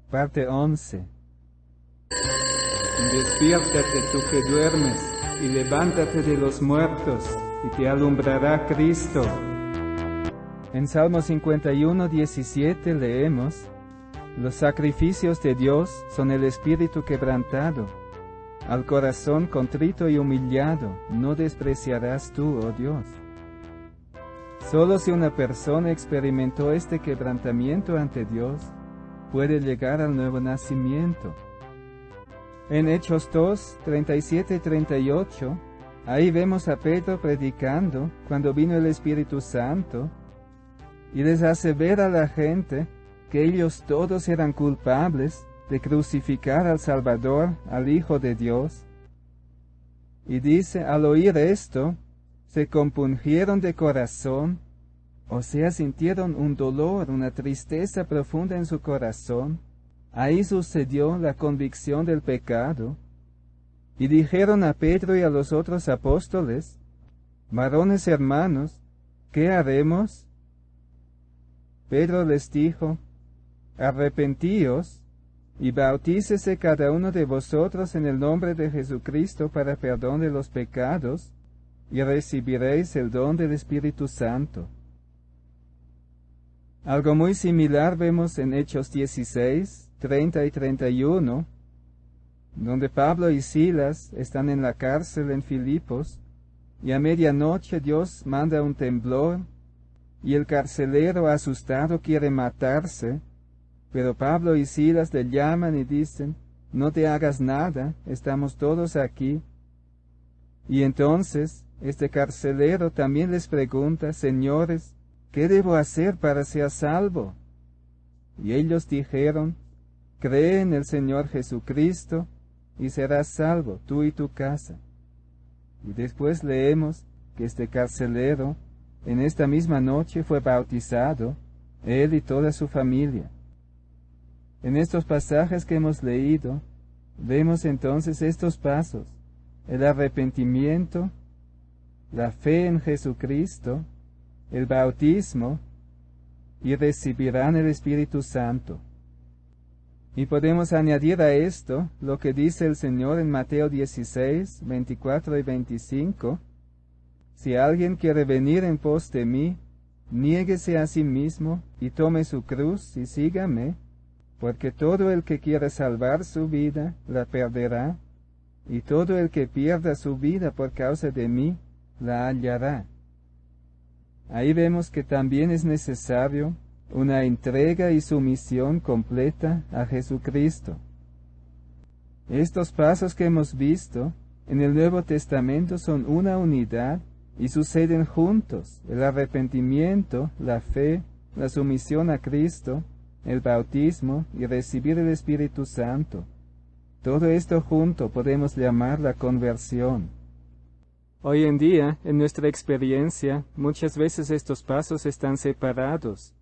Parte 11. Despiértate tú que duermes, y levántate de los muertos, y te alumbrará Cristo. En Salmo 51, 17 leemos: Los sacrificios de Dios son el espíritu quebrantado. Al corazón contrito y humillado no despreciarás tú, oh Dios. Solo si una persona experimentó este quebrantamiento ante Dios, puede llegar al nuevo nacimiento. En Hechos 2, 37 y 38, ahí vemos a Pedro predicando cuando vino el Espíritu Santo, y les hace ver a la gente que ellos todos eran culpables de crucificar al Salvador, al Hijo de Dios. Y dice, al oír esto, se compungieron de corazón, o sea, sintieron un dolor, una tristeza profunda en su corazón. Ahí sucedió la convicción del pecado. Y dijeron a Pedro y a los otros apóstoles: Varones hermanos, ¿qué haremos? Pedro les dijo: Arrepentíos, y bautícese cada uno de vosotros en el nombre de Jesucristo para perdón de los pecados, y recibiréis el don del Espíritu Santo. Algo muy similar vemos en Hechos 16, 30 y 31, donde Pablo y Silas están en la cárcel en Filipos, y a medianoche Dios manda un temblor, y el carcelero asustado quiere matarse, pero Pablo y Silas le llaman y dicen: No te hagas nada, estamos todos aquí. Y entonces este carcelero también les pregunta: Señores, ¿qué debo hacer para ser salvo? Y ellos dijeron: Cree en el Señor Jesucristo, y serás salvo, tú y tu casa. Y después leemos que este carcelero, en esta misma noche fue bautizado, él y toda su familia. En estos pasajes que hemos leído, vemos entonces estos pasos: el arrepentimiento, la fe en Jesucristo, el bautismo, y recibirán el Espíritu Santo. Y podemos añadir a esto lo que dice el Señor en Mateo 16, 24 y 25. Si alguien quiere venir en pos de mí, niéguese a sí mismo y tome su cruz y sígame, porque todo el que quiera salvar su vida la perderá, y todo el que pierda su vida por causa de mí la hallará. Ahí vemos que también es necesario una entrega y sumisión completa a Jesucristo. Estos pasos que hemos visto en el Nuevo Testamento son una unidad y suceden juntos: el arrepentimiento, la fe, la sumisión a Cristo, el bautismo y recibir el Espíritu Santo. Todo esto junto podemos llamar la conversión. Hoy en día, en nuestra experiencia, muchas veces estos pasos están separados.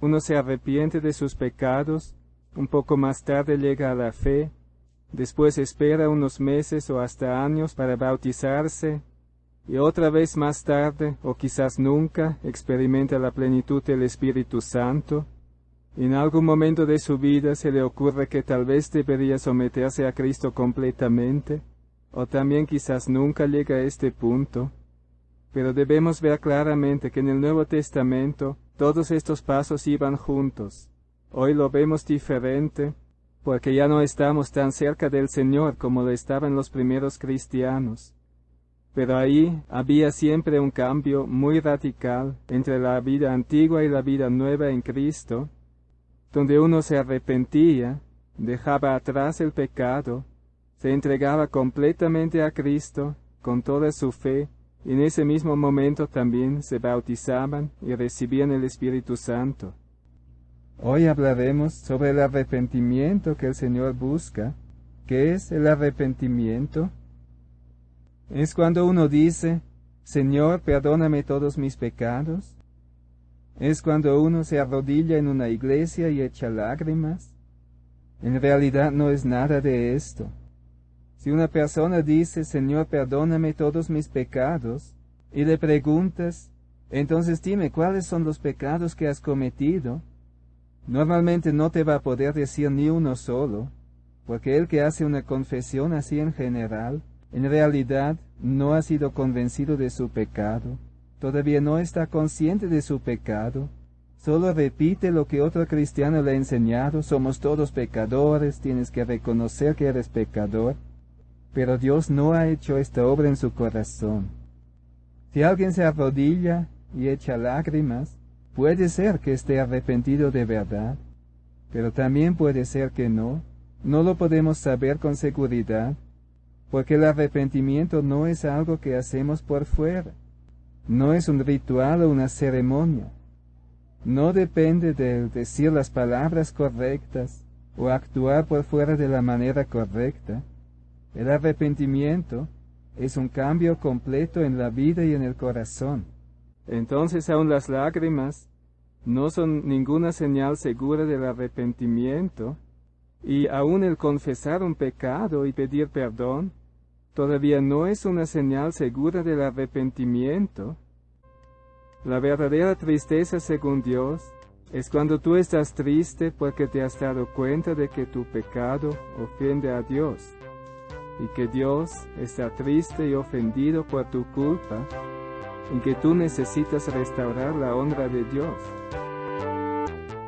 Uno se arrepiente de sus pecados, un poco más tarde llega a la fe, después espera unos meses o hasta años para bautizarse, y otra vez más tarde, o quizás nunca, experimenta la plenitud del Espíritu Santo. En algún momento de su vida se le ocurre que tal vez debería someterse a Cristo completamente, o también quizás nunca llega a este punto. Pero debemos ver claramente que en el Nuevo Testamento todos estos pasos iban juntos. Hoy lo vemos diferente, porque ya no estamos tan cerca del Señor como lo estaban los primeros cristianos. Pero ahí había siempre un cambio muy radical entre la vida antigua y la vida nueva en Cristo, donde uno se arrepentía, dejaba atrás el pecado, se entregaba completamente a Cristo con toda su fe, y en ese mismo momento también se bautizaban y recibían el Espíritu Santo. Hoy hablaremos sobre el arrepentimiento que el Señor busca. ¿Qué es el arrepentimiento? Es cuando uno dice: Señor, perdóname todos mis pecados. Es cuando uno se arrodilla en una iglesia y echa lágrimas. En realidad no es nada de esto. Si una persona dice: Señor, perdóname todos mis pecados, y le preguntas: entonces dime cuáles son los pecados que has cometido, Normalmente no te va a poder decir ni uno solo, porque el que hace una confesión así en general, en realidad no ha sido convencido de su pecado, todavía no está consciente de su pecado, solo repite lo que otro cristiano le ha enseñado: somos todos pecadores, tienes que reconocer que eres pecador, pero Dios no ha hecho esta obra en su corazón. Si alguien se arrodilla y echa lágrimas, puede ser que esté arrepentido de verdad, pero también puede ser que no. No lo podemos saber con seguridad, porque el arrepentimiento no es algo que hacemos por fuera, no es un ritual o una ceremonia, no depende de decir las palabras correctas o actuar por fuera de la manera correcta. El arrepentimiento es un cambio completo en la vida y en el corazón. Entonces aun las lágrimas no son ninguna señal segura del arrepentimiento, y aun el confesar un pecado y pedir perdón todavía no es una señal segura del arrepentimiento. La verdadera tristeza, según Dios, es cuando tú estás triste porque te has dado cuenta de que tu pecado ofende a Dios, y que Dios está triste y ofendido por tu culpa, y que tú necesitas restaurar la honra de Dios.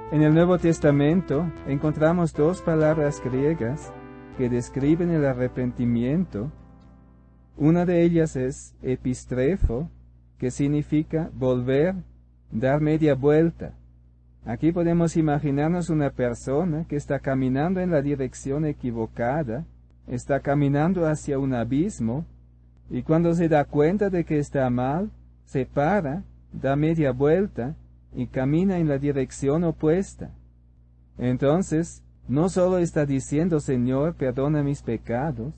En el Nuevo Testamento encontramos dos palabras griegas que describen el arrepentimiento. Una de ellas es epistrefo, que significa volver, dar media vuelta. Aquí podemos imaginarnos una persona que está caminando en la dirección equivocada, está caminando hacia un abismo, y cuando se da cuenta de que está mal, se para, da media vuelta y camina en la dirección opuesta. Entonces, no solo está diciendo: Señor, perdona mis pecados,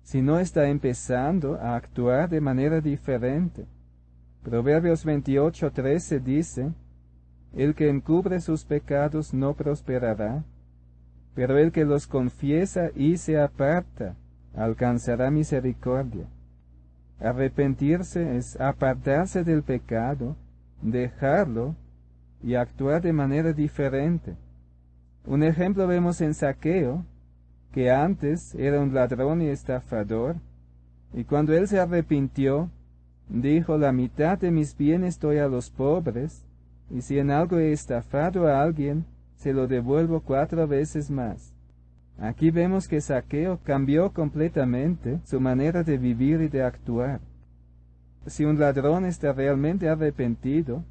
sino está empezando a actuar de manera diferente. Proverbios 28:13 dice: el que encubre sus pecados no prosperará, pero el que los confiesa y se aparta alcanzará misericordia. Arrepentirse es apartarse del pecado, dejarlo y actuar de manera diferente. Un ejemplo vemos en Zaqueo, que antes era un ladrón y estafador, y cuando él se arrepintió, dijo: la mitad de mis bienes doy a los pobres, y si en algo he estafado a alguien, se lo devuelvo 4 veces más. Aquí vemos que Zaqueo cambió completamente su manera de vivir y de actuar. Si un ladrón está realmente arrepentido,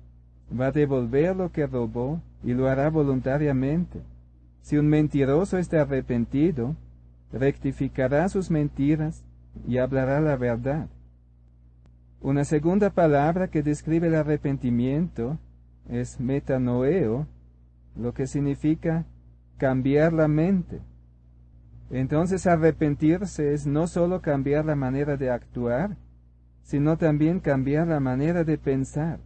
va a devolver lo que robó y lo hará voluntariamente. Si un mentiroso está arrepentido, rectificará sus mentiras y hablará la verdad. Una segunda palabra que describe el arrepentimiento es metanoeo, lo que significa cambiar la mente. Entonces arrepentirse es no solo cambiar la manera de actuar, sino también cambiar la manera de pensar.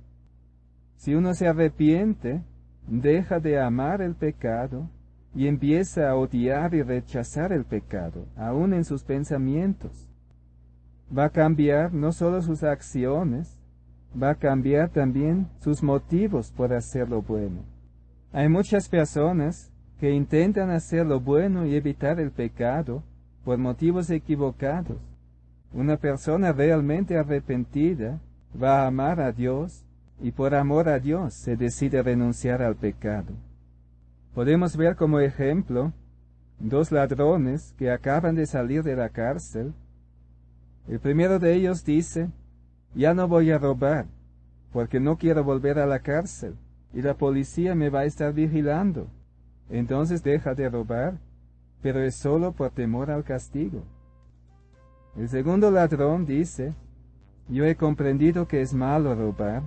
Si uno se arrepiente, deja de amar el pecado y empieza a odiar y rechazar el pecado, aún en sus pensamientos. Va a cambiar no solo sus acciones, va a cambiar también sus motivos por hacer lo bueno. Hay muchas personas que intentan hacer lo bueno y evitar el pecado por motivos equivocados. Una persona realmente arrepentida va a amar a Dios y por amor a Dios se decide renunciar al pecado. Podemos ver como ejemplo 2 ladrones que acaban de salir de la cárcel. El primero de ellos dice: ya no voy a robar, porque no quiero volver a la cárcel, y la policía me va a estar vigilando. Entonces deja de robar, pero es solo por temor al castigo. El segundo ladrón dice: yo he comprendido que es malo robar,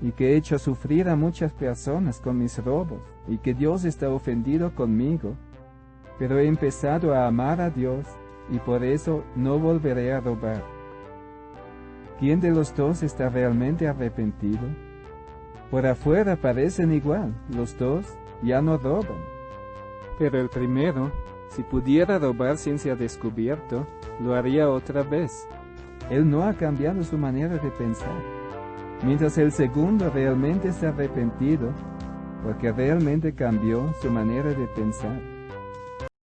y que he hecho sufrir a muchas personas con mis robos, y que Dios está ofendido conmigo, pero he empezado a amar a Dios, y por eso no volveré a robar. ¿Quién de los dos está realmente arrepentido? Por afuera parecen igual, los dos ya no roban. Pero el primero, si pudiera robar sin ser descubierto, lo haría otra vez. Él no ha cambiado su manera de pensar. Mientras el segundo realmente está arrepentido, porque realmente cambió su manera de pensar.